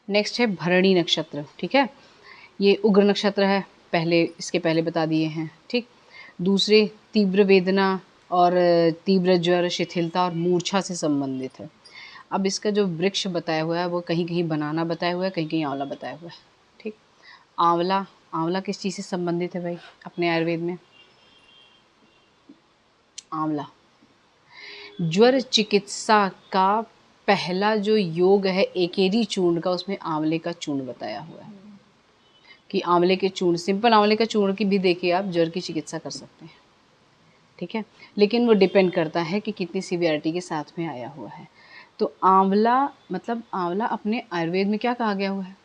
Next है भरणी नक्षत्र, ठीक है, ये उग्र नक्षत्र है, इसके पहले बता दिए हैं, ठीक। दूसरे तीव्र वेदना और तीव्र ज्वर, शिथिलता और मूर्छा से संबंधित है। अब इसका जो वृक्ष बताया हुआ है वो कहीं कहीं बनाना बताया हुआ है, कहीं कहीं आंवला बताया हुआ है, ठीक। आंवला, आंवला किस चीज़ से संबंधित है भाई अपने आयुर्वेद में? आंवला ज्वर चिकित्सा का पहला जो योग है एकेरी चूर्ण का, उसमें आंवले का चूर्ण बताया हुआ है कि आंवले के चूर्ण, सिंपल आंवले का चूर्ण की भी देखिए आप ज्वर की चिकित्सा कर सकते हैं, ठीक है। लेकिन वो डिपेंड करता है कि कितनी सीवियरिटी के साथ में आया हुआ है। तो आंवला मतलब आंवला अपने आयुर्वेद में क्या कहा गया हुआ है?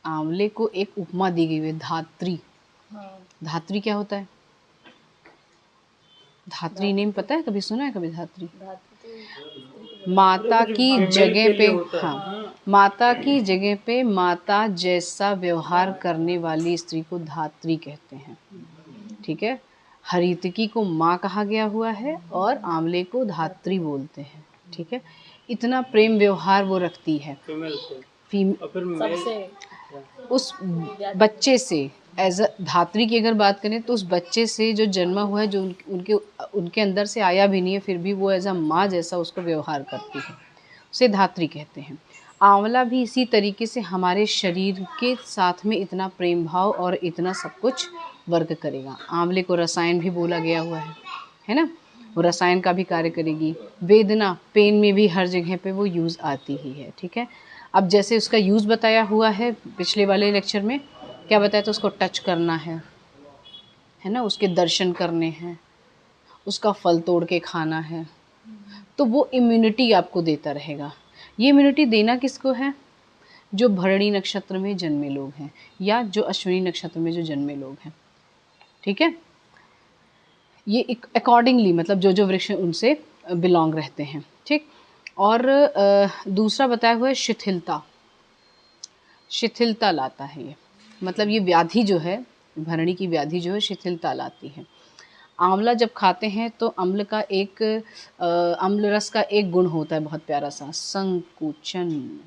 आंवले को एक उपमा दी गई है, धात्री। धात्री क्या होता है? धात्री नेम पता है, कभी सुना है कभी धात्री? माता की जगह पे, हाँ, माता की जगह पे माता जैसा व्यवहार करने वाली स्त्री को धात्री कहते हैं, ठीक है। हरितकी को माँ कहा गया हुआ है और आंवले को धात्री बोलते हैं, ठीक है। इतना प्रेम व्यवहार वो रखती है उस बच्चे से। एज अ धात्री की अगर बात करें तो उस बच्चे से जो जन्मा हुआ है, जो उनके अंदर से आया भी नहीं है, फिर भी वो एज अ माँ जैसा उसको व्यवहार करती है, उसे धात्री कहते हैं। आंवला भी इसी तरीके से हमारे शरीर के साथ में इतना प्रेम भाव और इतना सब कुछ वर्क करेगा। आंवले को रसायन भी बोला गया हुआ है ना, वो रसायन का भी कार्य करेगी। वेदना, पेन में भी हर जगह पे वो यूज़ आती ही है, ठीक है। अब जैसे उसका यूज़ बताया हुआ है पिछले वाले लेक्चर में, क्या बताया था? उसको टच करना है ना, उसके दर्शन करने हैं, उसका फल तोड़ के खाना है, तो वो इम्यूनिटी आपको देता रहेगा। ये इम्यूनिटी देना किसको है? जो भरणी नक्षत्र में जन्मे लोग हैं या जो अश्विनी नक्षत्र में जो जन्मे लोग हैं, ठीक है। ये अकॉर्डिंगली मतलब जो जो वृक्ष उनसे बिलोंग रहते हैं, ठीक। और दूसरा बताया हुआ है शिथिलता, शिथिलता लाता है ये, मतलब ये व्याधि जो है, भरणी की व्याधि जो है शिथिलता लाती है। आंवला जब खाते हैं तो अम्ल रस का एक गुण होता है बहुत प्यारा सा, संकुचन।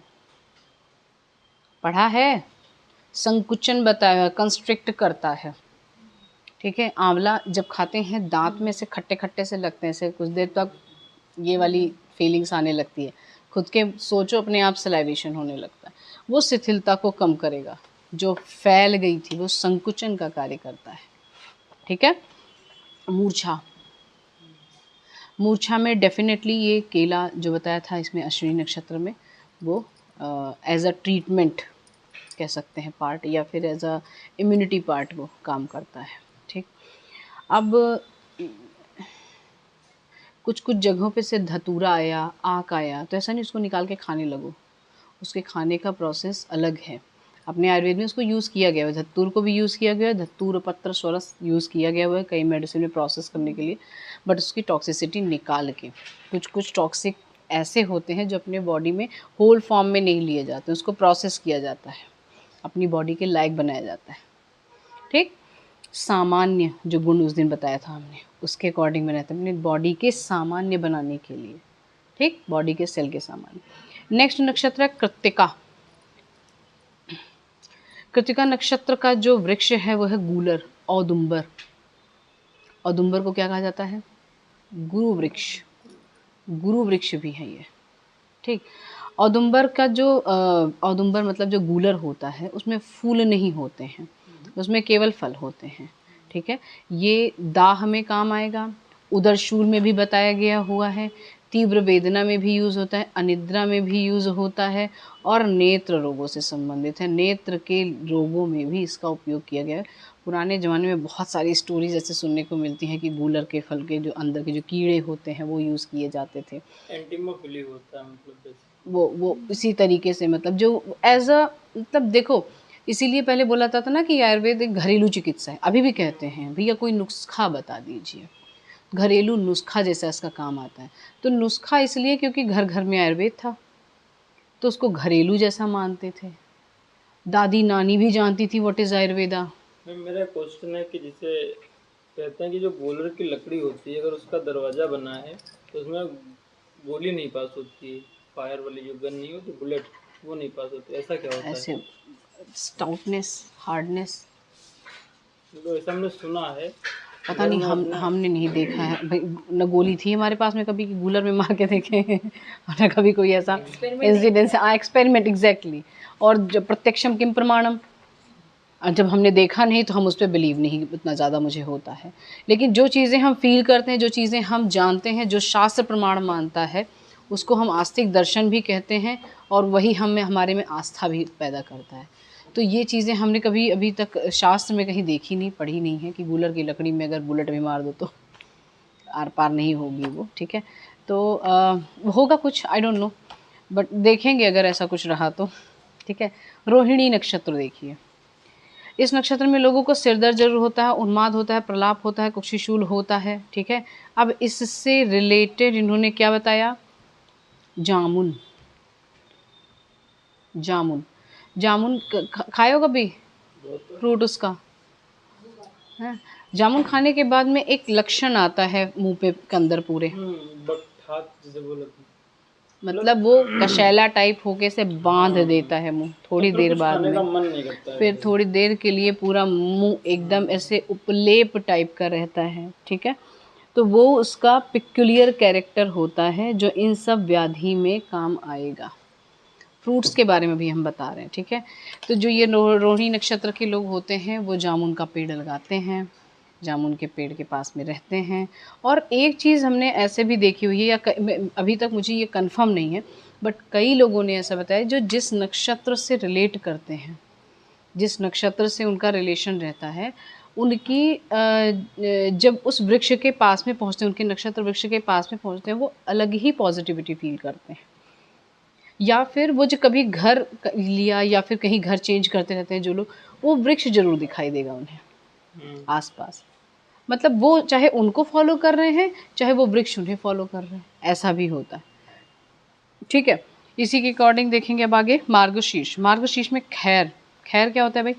पढ़ा है? संकुचन बताया है, कंस्ट्रिक्ट करता है, ठीक है। आंवला जब खाते हैं दांत में से खट्टे खट्टे से लगते हैं, ऐसे कुछ देर तक ये वाली फीलिंग्स आने लगती है, खुद के सोचो अपने आप सलाइवेशन होने लगता है, वो शिथिलता को कम करेगा। जो फैल गई थी वो संकुचन का कार्य करता है, ठीक है। मूर्छा, मूर्छा में डेफिनेटली ये केला जो बताया था इसमें अश्विनी नक्षत्र में, वो एज अ ट्रीटमेंट कह सकते हैं पार्ट, या फिर एज अ इम्यूनिटी पार्ट वो काम करता है, ठीक। अब कुछ कुछ जगहों पे से धतूरा आया, आक आया, तो ऐसा नहीं उसको निकाल के खाने लगो, उसके खाने का प्रोसेस अलग है। अपने आयुर्वेद में उसको यूज़ किया गया है, धतूर को भी यूज़ किया गया है, धतूर पत्र स्वरस यूज़ किया गया हुआ है कई मेडिसिन में प्रोसेस करने के लिए, बट उसकी टॉक्सिसिटी निकाल के। कुछ कुछ टॉक्सिक ऐसे होते हैं जो अपने बॉडी में होल फॉर्म में नहीं लिए जाते, उसको प्रोसेस किया जाता है, अपनी बॉडी के लायक बनाया जाता है, ठीक। सामान्य जो गुण उस दिन बताया था हमने, उसके अकॉर्डिंग बनाया था अपने बॉडी के सामान्य बनाने के लिए, ठीक, बॉडी के सेल के सामान्य। नेक्स्ट नक्षत्र है कृत्तिका। कृत्तिका नक्षत्र का जो वृक्ष है वो है गूलर, औदुंबर। औदुंबर को क्या कहा जाता है? गुरु वृक्ष, गुरु वृक्ष भी है ये, ठीक। औदुंबर का जो औदुंबर मतलब जो गूलर होता है उसमें फूल नहीं होते हैं, उसमें केवल फल होते हैं, ठीक है। ये दाह में काम आएगा, उदरशूल में भी बताया गया हुआ है, तीव्र वेदना में भी यूज़ होता है, अनिद्रा में भी यूज़ होता है, और नेत्र रोगों से संबंधित है, नेत्र के रोगों में भी इसका उपयोग किया गया है। पुराने ज़माने में बहुत सारी स्टोरीज ऐसे सुनने को मिलती हैं कि गूलर के फल के जो अंदर के जो कीड़े होते हैं वो यूज़ किए जाते थे, एंटीमोफिली होता है, मतलब वो इसी तरीके से, मतलब जो एज अ मतलब देखो, इसीलिए पहले बोला जाता था ना कि आयुर्वेद एक घरेलू चिकित्सा है। अभी भी कहते हैं भैया कोई नुस्खा बता दीजिए, घरेलू नुस्खा जैसा इसका काम आता है। तो नुस्खा इसलिए क्योंकि घर घर में आयुर्वेद था, तो उसको घरेलू जैसा मानते थे। दादी नानी भी जानती थी व्हाट इज़ आयुर्वेदा। मेरा क्वेश्चन है कि जिसे कहते हैं कि जो गोलर की लकड़ी होती है अगर उसका दरवाज़ा बना है तो उसमें गोली नहीं पास होती है, फायर वाली जो गन नहीं होती बुलेट, वो नहीं पास होती, ऐसा क्या होता है? ऐसे स्टाउटनेस, हार्डनेस, तो ऐसा हमने सुना है। पता अगर नहीं, मैं अपने हमने नहीं देखा है भाई। न गोली थी हमारे पास में कभी कि गूलर में मार के देखे हैं, और न कभी कोई ऐसा इंसिडेंस, एक्सपेरिमेंट एग्जैक्टली। और जब प्रत्यक्षम किम प्रमाणम, और जब हमने देखा नहीं तो हम उस पर बिलीव नहीं उतना ज़्यादा मुझे होता है। लेकिन जो चीज़ें हम फील करते हैं, जो चीज़ें हम जानते हैं, जो शास्त्र प्रमाण मानता है, उसको हम आस्तिक दर्शन भी कहते हैं, और वही हमें हमारे में आस्था भी पैदा करता है। तो ये चीज़ें हमने कभी अभी तक शास्त्र में कहीं देखी नहीं, पढ़ी नहीं है कि गूलर की लकड़ी में अगर बुलेट भी मार दो तो आर पार नहीं होगी वो, ठीक है। तो होगा कुछ, आई डोंट नो, बट देखेंगे अगर ऐसा कुछ रहा तो, ठीक है। रोहिणी नक्षत्र देखिए, इस नक्षत्र में लोगों को सिरदर्द जरूर होता है, उन्माद होता है, प्रलाप होता है, कुक्षिशूल होता है, ठीक है। अब इससे रिलेटेड इन्होंने क्या बताया, जामुन, जामुन, जामुन खाए हो कभी, फ्रूट उसका है। जामुन खाने के बाद में एक लक्षण आता है मुंह पे के अंदर पूरे, बट जिसे बोलते हैं, मतलब वो कशैला टाइप होके से बांध देता है मुंह थोड़ी मतलब देर कुछ बाद खाने का में, मन नहीं करता है फिर थोड़ी देर के लिए पूरा मुंह एकदम ऐसे उपलेप टाइप का रहता है, ठीक है। तो वो उसका पिक्यूलियर कैरेक्टर होता है जो इन सब व्याधि में काम आएगा। फ्रूट्स के बारे में भी हम बता रहे हैं, ठीक है। तो जो ये रोहिणी नक्षत्र के लोग होते हैं वो जामुन का पेड़ लगाते हैं, जामुन के पेड़ के पास में रहते हैं। और एक चीज़ हमने ऐसे भी देखी हुई है, या अभी तक मुझे ये कंफर्म नहीं है, बट कई लोगों ने ऐसा बताया जो जिस नक्षत्र से रिलेट करते हैं, जिस नक्षत्र से उनका रिलेशन रहता है, उनकी जब उस वृक्ष के पास में पहुँचते हैं, उनके नक्षत्र वृक्ष के पास में पहुँचते हैं, वो अलग ही पॉजिटिविटी फील करते हैं। या फिर वो जो कभी घर लिया या फिर कहीं घर चेंज करते रहते हैं जो लोग, वो वृक्ष जरूर दिखाई देगा उन्हें आसपास। मतलब वो चाहे उनको फॉलो कर रहे हैं, चाहे वो वृक्ष उन्हें फॉलो कर रहे हैं, ऐसा भी होता है, ठीक है। इसी के अकॉर्डिंग देखेंगे अब आगे मार्गशीर्ष। मार्गशीर्ष में खैर, खैर क्या होता है भाई?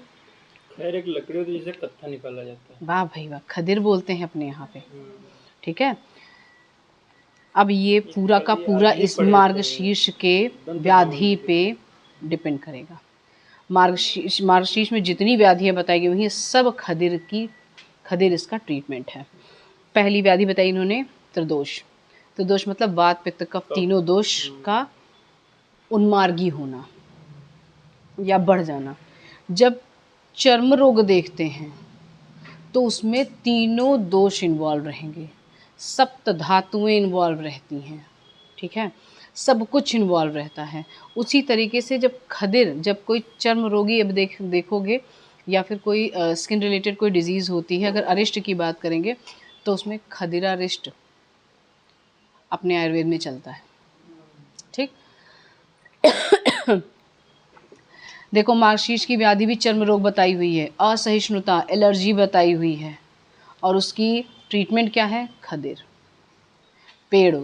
खैर एक लकड़ी होती है जिसे कत्था निकाला जाता है। वाह भाई वाह, खदिर बोलते हैं अपने यहाँ पे, ठीक है। अब ये पूरा का पूरा इस मार्गशीर्ष के व्याधि पे डिपेंड करेगा। मार्गशीर्ष में जितनी व्याधियाँ बताई गई हुई हैं सब खदिर इसका ट्रीटमेंट है। पहली व्याधि बताई इन्होंने त्रिदोष। त्रिदोष मतलब वात पित्त कफ तीनों दोष का उन्मार्गी होना या बढ़ जाना। जब चर्म रोग देखते हैं तो उसमें तीनों दोष इन्वॉल्व रहेंगे, सप्त धातुएं इन्वॉल्व रहती हैं, ठीक है, सब कुछ इन्वॉल्व रहता है। उसी तरीके से जब खदिर, जब कोई चर्म रोगी, अब देखोगे या फिर कोई स्किन रिलेटेड कोई डिजीज़ होती है, अगर अरिष्ट की बात करेंगे तो उसमें खदिरारिष्ट अपने आयुर्वेद में चलता है, ठीक। देखो मार्गशीर्ष की व्याधि भी चर्म रोग बताई हुई है, असहिष्णुता, एलर्जी बताई हुई है, और उसकी ट्रीटमेंट क्या है? खदिर, पेड़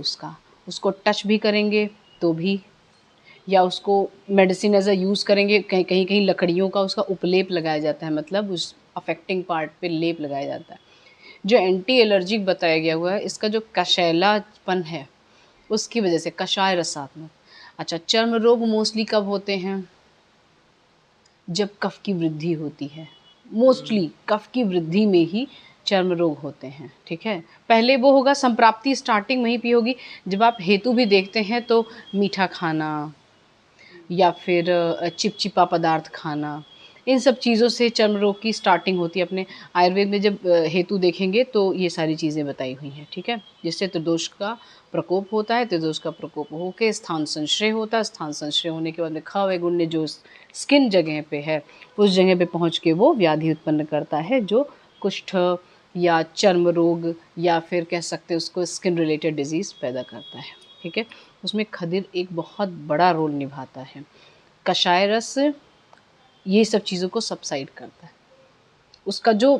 उसको टच भी करेंगे तो भी, या उसको मेडिसिन एज अ यूज़ करेंगे, कहीं कहीं लकड़ियों का उसका उपलेप लगाया जाता है, मतलब उस अफेक्टिंग पार्ट पे लेप लगाया जाता है। जो एंटी एलर्जिक बताया गया हुआ है, इसका जो कशैलापन है उसकी वजह से, कषाय रसात्मक। अच्छा, चर्म रोग मोस्टली कब होते हैं? जब कफ की वृद्धि होती है, मोस्टली कफ की वृद्धि में ही चर्म रोग होते हैं, ठीक है। पहले वो होगा संप्राप्ति, स्टार्टिंग वहीं पे होगी। जब आप हेतु भी देखते हैं तो मीठा खाना या फिर चिपचिपा पदार्थ खाना, इन सब चीज़ों से चर्म रोग की स्टार्टिंग होती है। अपने आयुर्वेद में जब हेतु देखेंगे तो ये सारी चीज़ें बताई हुई हैं, ठीक है। जिससे त्रिदोष का प्रकोप होता है, त्रिदोष का प्रकोप होकर स्थान संश्रय होता है, स्थान संश्रय होने के बाद में ख गुण ने जो स्किन जगह पे है उस जगह पे पहुंच के वो व्याधि उत्पन्न करता है, जो कुष्ठ या चर्म रोग या फिर कह सकते हैं उसको स्किन रिलेटेड डिजीज़ पैदा करता है, ठीक है। उसमें खदिर एक बहुत बड़ा रोल निभाता है। कषाय रस ये सब चीज़ों को सबसाइड करता है। उसका जो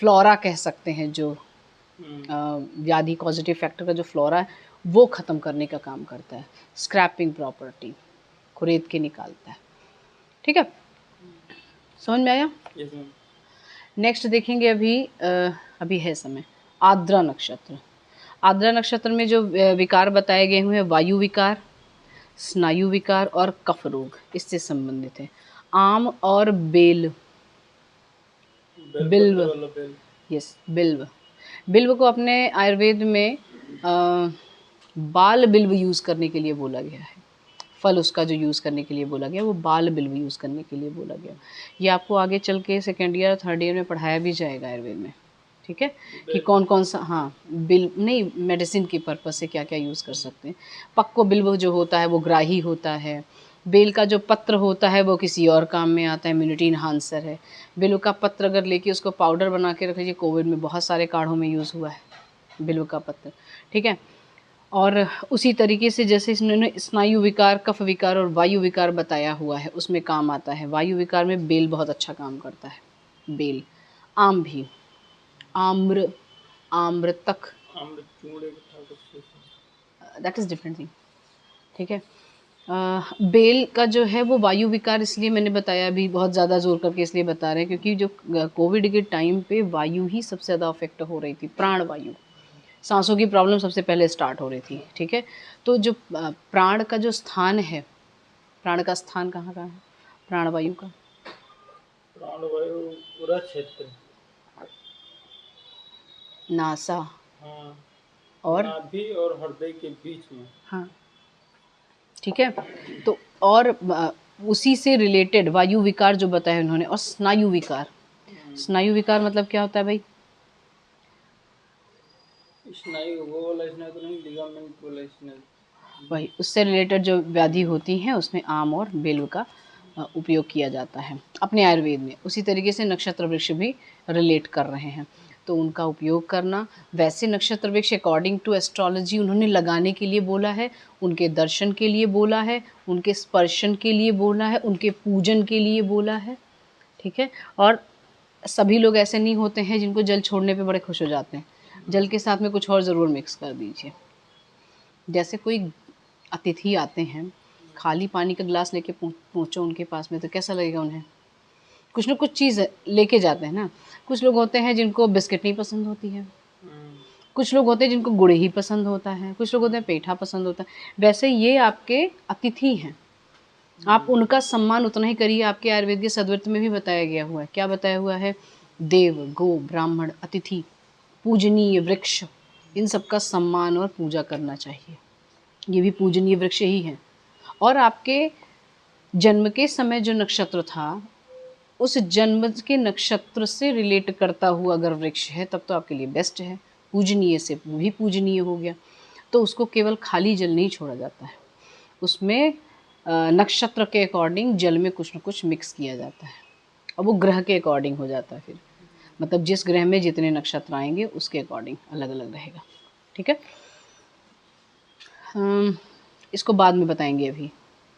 फ्लोरा कह सकते हैं, जो व्याधि कॉजेटिव फैक्टर का जो फ्लोरा है वो ख़त्म करने का काम करता है। स्क्रैपिंग प्रॉपर्टी, खुरेद के निकालता है, ठीक है। समझ में आया? नेक्स्ट देखेंगे अभी है समय आर्द्रा नक्षत्र। आर्द्रा नक्षत्र में जो विकार बताए गए हुए हैं, वायु विकार, स्नायु विकार और कफ रोग इससे संबंधित है। आम और बेल, बिल्व, वाला बेल। यस बिल्व। बिल्व को अपने आयुर्वेद में बाल बिल्व यूज़ करने के लिए बोला गया है। फल उसका जो यूज़ करने के लिए बोला गया वो बाल बिल्व यूज़ करने के लिए बोला गया। ये आपको आगे चल के सेकेंड ईयर थर्ड ईयर में पढ़ाया भी जाएगा आयुर्वेद में, ठीक है, कि कौन कौन सा, हाँ बिल नहीं, मेडिसिन के पर्पज़ से क्या क्या यूज़ कर सकते हैं। पक्को बिल्व जो होता है वो ग्राही होता है। बेल का जो पत्र होता है वो किसी और काम में आता है, इम्यूनिटी इन्हांसर है। बिल्व का पत्र अगर लेके उसको पाउडर बना के रख लीजिए, कोविड में बहुत सारे काढ़ों में यूज़ हुआ है बिल्व का पत्र, ठीक है। और उसी तरीके से जैसे इन्होंने स्नायु विकार, कफ विकार और वायु विकार बताया हुआ है उसमें काम आता है। वायु विकार में बेल बहुत अच्छा काम करता है, बेल। आम भी, आम्र, आम्रतक, आम्र चूड़े का था कुछ। दैट इज़ डिफरेंट थिंग, ठीक है। बेल का जो है वो वायु विकार इसलिए मैंने बताया, अभी बहुत ज़्यादा जोर करके इसलिए बता रहे हैं क्योंकि जो कोविड के टाइम पे वायु ही सबसे ज़्यादा अफेक्ट हो रही थी, प्राण वायु, सांसों की प्रॉब्लम सबसे पहले स्टार्ट हो रही थी, ठीक है। तो जो प्राण का जो स्थान है, प्राण का स्थान कहाँ का है, प्राण वायु का? प्राणवायु पूरा क्षेत्र। नासा हाँ, और नाभि और हृदय के बीच में। हाँ, ठीक है। तो और उसी से रिलेटेड वायु विकार जो बताया उन्होंने, और स्नायु विकार। स्नायु विकार मतलब क्या होता है भाई? स्नायु वो वाला स्नायु तो नहीं, लिगामेंट वाला स्नायु। वही, उससे रिलेटेड जो व्याधि होती हैं उसमें आम और बेल का उपयोग किया जाता है अपने आयुर्वेद में। उसी तरीके से नक्षत्र वृक्ष भी रिलेट कर रहे हैं, तो उनका उपयोग करना। वैसे नक्षत्र वृक्ष अकॉर्डिंग टू एस्ट्रोलॉजी उन्होंने लगाने के लिए बोला है, उनके दर्शन के लिए बोला है, उनके स्पर्शन के लिए बोला है, उनके पूजन के लिए बोला है, ठीक है। और सभी लोग ऐसे नहीं होते हैं जिनको जल छोड़ने पे बड़े खुश हो जाते हैं। जल के साथ में कुछ और ज़रूर मिक्स कर दीजिए। जैसे कोई अतिथि आते हैं, खाली पानी का गिलास लेके पहुँचो उनके पास में तो कैसा लगेगा उन्हें? कुछ ना कुछ चीज़ लेके जाते हैं ना। कुछ लोग होते हैं जिनको बिस्किट नहीं पसंद होती है, कुछ लोग होते हैं जिनको गुड़ ही पसंद होता है, कुछ लोग होते हैं पेठा पसंद होता है। वैसे ये आपके अतिथि हैं, आप उनका सम्मान उतना ही करिए। आपके आयुर्वेद के सद्वृत्त में भी बताया गया हुआ है। क्या बताया हुआ है? देव, गो, ब्राह्मण, अतिथि, पूजनीय वृक्ष, इन सब का सम्मान और पूजा करना चाहिए। ये भी पूजनीय वृक्ष ही हैं। और आपके जन्म के समय जो नक्षत्र था, उस जन्म के नक्षत्र से रिलेट करता हुआ अगर वृक्ष है तब तो आपके लिए बेस्ट है। पूजनीय से भी पूजनीय हो गया, तो उसको केवल खाली जल नहीं छोड़ा जाता है, उसमें नक्षत्र के अकॉर्डिंग जल में कुछ न कुछ मिक्स किया जाता है, और वो ग्रह के अकॉर्डिंग हो जाता है फिर, मतलब जिस ग्रह में जितने नक्षत्र आएंगे उसके अकॉर्डिंग अलग अलग रहेगा, ठीक है। इसको बाद में बताएंगे, अभी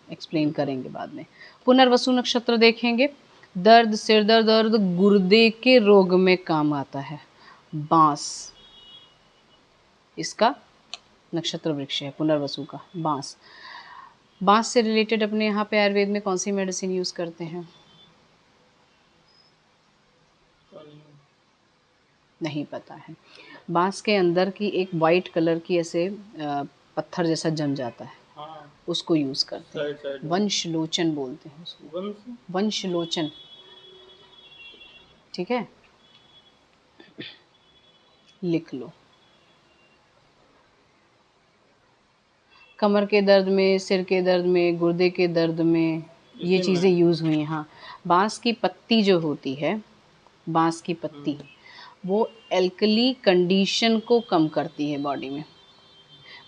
एक्सप्लेन करेंगे बाद में। पुनर्वसु नक्षत्र देखेंगे। दर्द, सिर दर्द और गुर्दे के रोग में काम आता है। बांस इसका नक्षत्र वृक्ष है, पुनर्वसु का बांस। बांस से रिलेटेड अपने यहाँ पे आयुर्वेद में कौन सी मेडिसिन यूज़ करते हैं? नहीं पता है। बांस के अंदर की एक वाइट कलर की ऐसे पत्थर जैसा जम जाता है, हाँ, उसको यूज़ करते हैं। वंशलोचन बोलते हैं उसको, वंशलोचन, ठीक है, लिख लो। कमर के दर्द में, सिर के दर्द में, गुर्दे के दर्द में ये चीज़ें यूज़ हुई हैं। हाँ, बांस की पत्ती जो होती है, बांस की पत्ती वो एल्कली कंडीशन को कम करती है बॉडी में,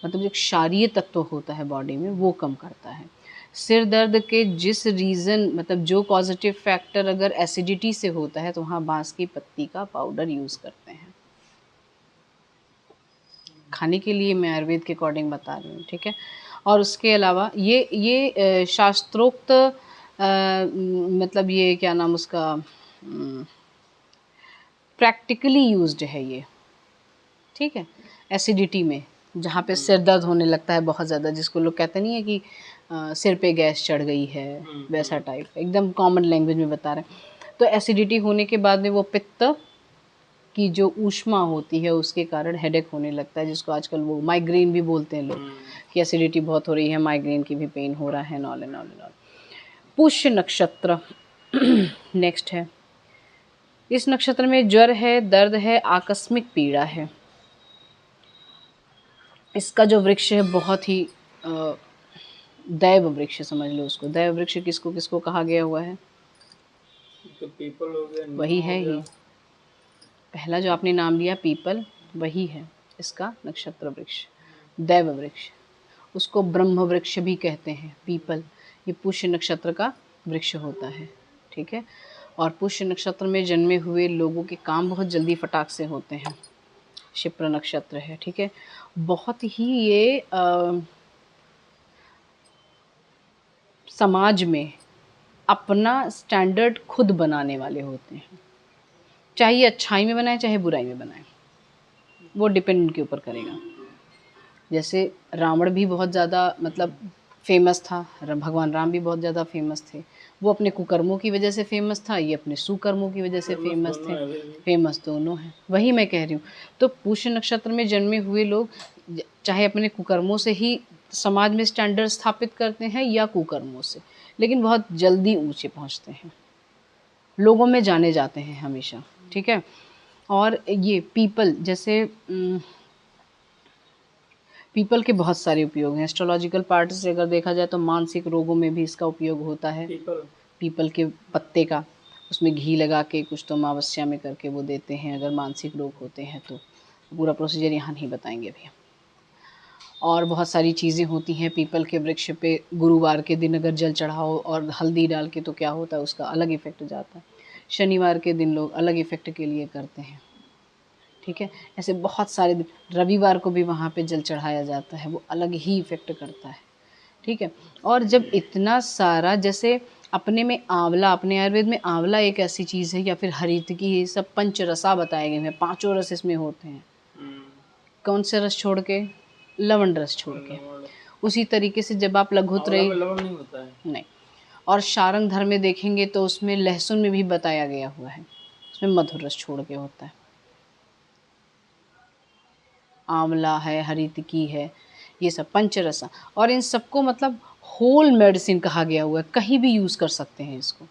मतलब जो क्षारीय तत्व होता है बॉडी में वो कम करता है। सिर दर्द के जिस रीज़न, मतलब जो पॉजिटिव फैक्टर अगर एसिडिटी से होता है तो वहाँ बांस की पत्ती का पाउडर यूज़ करते हैं। खाने के लिए मैं आयुर्वेद के अकॉर्डिंग बता रही हूँ, ठीक है। और उसके अलावा ये शास्त्रोक्त मतलब ये क्या नाम उसका, प्रैक्टिकली यूज्ड है ये, ठीक है। एसिडिटी में जहाँ पे सिर दर्द होने लगता है बहुत ज़्यादा, जिसको लोग कहते नहीं है कि सिर पे गैस चढ़ गई है, वैसा टाइप, एकदम कॉमन लैंग्वेज में बता रहे हैं। तो एसिडिटी होने के बाद में वो पित्त की जो ऊष्मा होती है उसके कारण हेडेक होने लगता है, जिसको आजकल वो माइग्रेन भी बोलते हैं लोग, कि एसिडिटी बहुत हो रही है, माइग्रेन की भी पेन हो रहा है, नॉल एंड ऑल एंड ऑल। पुष्य नक्षत्र नेक्स्ट है। इस नक्षत्र में ज्वर है, दर्द है, आकस्मिक पीड़ा है। इसका जो वृक्ष है बहुत ही दैव वृक्ष समझ लो उसको। दैव वृक्ष किसको किसको कहा गया हुआ है? तो पीपल हो गया, वही नीम हो है गया। ही, पहला जो आपने नाम लिया पीपल, वही है इसका नक्षत्र वृक्ष, दैव वृक्ष। उसको ब्रह्म वृक्ष भी कहते हैं पीपल। ये पुष्य नक्षत्र का वृक्ष होता है, ठीक है। और पुष्य नक्षत्र में जन्मे हुए लोगों के काम बहुत जल्दी फटाक से होते हैं। क्षिप्र नक्षत्र है, ठीक है। बहुत ही ये समाज में अपना स्टैंडर्ड खुद बनाने वाले होते हैं, चाहे ये अच्छाई में बनाए चाहे बुराई में बनाए, वो डिपेंड उनके ऊपर करेगा। जैसे रावण भी बहुत ज़्यादा मतलब फेमस था, भगवान राम भी बहुत ज़्यादा फेमस थे। वो अपने कुकर्मों की वजह से फेमस था, ये अपने सुकर्मों की वजह से फेमस थे। फेमस दोनों हैं, वही मैं कह रही हूँ। तो पुष्य नक्षत्र में जन्मे हुए लोग चाहे अपने कुकर्मों से ही समाज में स्टैंडर्ड स्थापित करते हैं या कुकर्मों से, लेकिन बहुत जल्दी ऊंचे पहुँचते हैं, लोगों में जाने जाते हैं हमेशा, ठीक है। और ये पीपल, जैसे पीपल के बहुत सारे उपयोग हैं। एस्ट्रोलॉजिकल पार्ट से अगर देखा जाए तो मानसिक रोगों में भी इसका उपयोग होता है। पीपल के पत्ते का उसमें घी लगा के कुछ तो अमावस्या में करके वो देते हैं, अगर मानसिक रोग होते हैं तो। पूरा प्रोसीजर यहाँ नहीं बताएंगे अभी। और बहुत सारी चीज़ें होती हैं पीपल के वृक्ष पे। गुरुवार के दिन अगर जल चढ़ाओ और हल्दी डाल के तो क्या होता है, उसका अलग इफ़ेक्ट जाता है। शनिवार के दिन लोग अलग इफ़ेक्ट के लिए करते हैं, ठीक है। ऐसे बहुत सारे दिन, रविवार को भी वहाँ पे जल चढ़ाया जाता है, वो अलग ही इफ़ेक्ट करता है, ठीक है। और जब इतना सारा, जैसे अपने में आंवला, अपने आयुर्वेद में आंवला एक ऐसी चीज़ है, या फिर हरितकी, ये सब पंचरसा बताए गए हैं, 5 रस इसमें होते हैं। कौन से रस छोड़ के? लवण रस छोड़ के। उसी तरीके से जब आप लघुत्रयी, लवण नहीं होता है, नहीं। और शारंग धर्म में देखेंगे तो उसमें लहसुन में भी बताया गया हुआ है, उसमें मधुर रस छोड़ के होता है। आंवला है, हरितकी है, ये सब पंचरसा। और इन सबको मतलब होल मेडिसिन कहा गया हुआ है, कहीं भी यूज़ कर सकते हैं इसको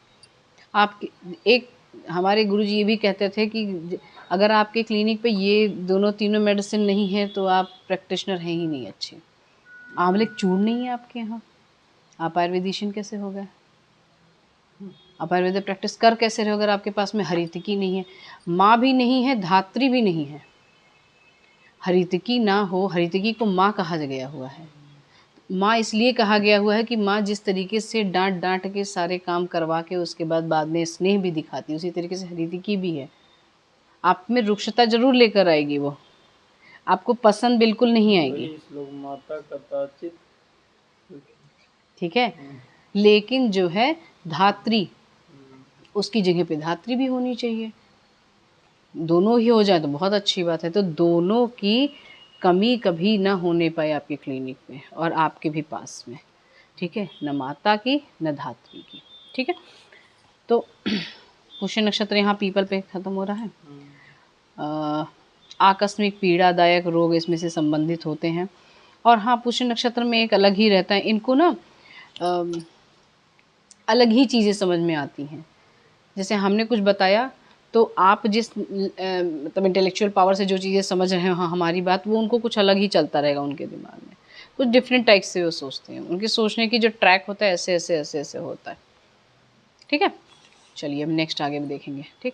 आप। एक हमारे गुरुजी ये भी कहते थे कि अगर आपके क्लिनिक पे ये दोनों तीनों मेडिसिन नहीं है तो आप प्रैक्टिशनर हैं ही नहीं अच्छे। आंवले चूर्ण नहीं है आपके यहाँ, आप आयुर्वेदिशियन कैसे हो गए? आप आयुर्वेद प्रैक्टिस कर कैसे रहे हो अगर आपके पास में हरितकी नहीं है, माँ भी नहीं है, धात्री भी नहीं है? हरितकी ना हो, हरितकी को माँ कहा गया हुआ है। माँ इसलिए कहा गया हुआ है कि माँ जिस तरीके से डांट डांट के सारे काम करवा के उसके बाद में स्नेह भी दिखाती है, उसी तरीके से हरितकी भी है। आप में रुक्षता जरूर लेकर आएगी, वो आपको पसंद बिल्कुल नहीं आएगी, माता कदाचित, ठीक है। लेकिन जो है धात्री, उसकी जगह पे धात्री भी होनी चाहिए। दोनों ही हो जाए तो बहुत अच्छी बात है। तो दोनों की कमी कभी ना होने पाए आपके क्लिनिक में और आपके भी पास में, ठीक है। न माता की न धात्री की, ठीक है। तो पुष्य नक्षत्र यहाँ पीपल पे ख़त्म हो रहा है। आकस्मिक पीड़ादायक रोग इसमें से संबंधित होते हैं। और हाँ, पुष्य नक्षत्र में एक अलग ही रहता है, इनको ना अलग ही चीज़ें समझ में आती हैं। जैसे हमने कुछ बताया तो आप जिस मतलब इंटेलेक्चुअल पावर से जो चीज़ें समझ रहे हैं, हाँ हमारी बात, वो उनको कुछ अलग ही चलता रहेगा उनके दिमाग में। कुछ डिफरेंट टाइप से वो सोचते हैं, उनके सोचने की जो ट्रैक होता है ऐसे ऐसे ऐसे ऐसे होता है, ठीक है। चलिए अब नेक्स्ट आगे भी देखेंगे, ठीक।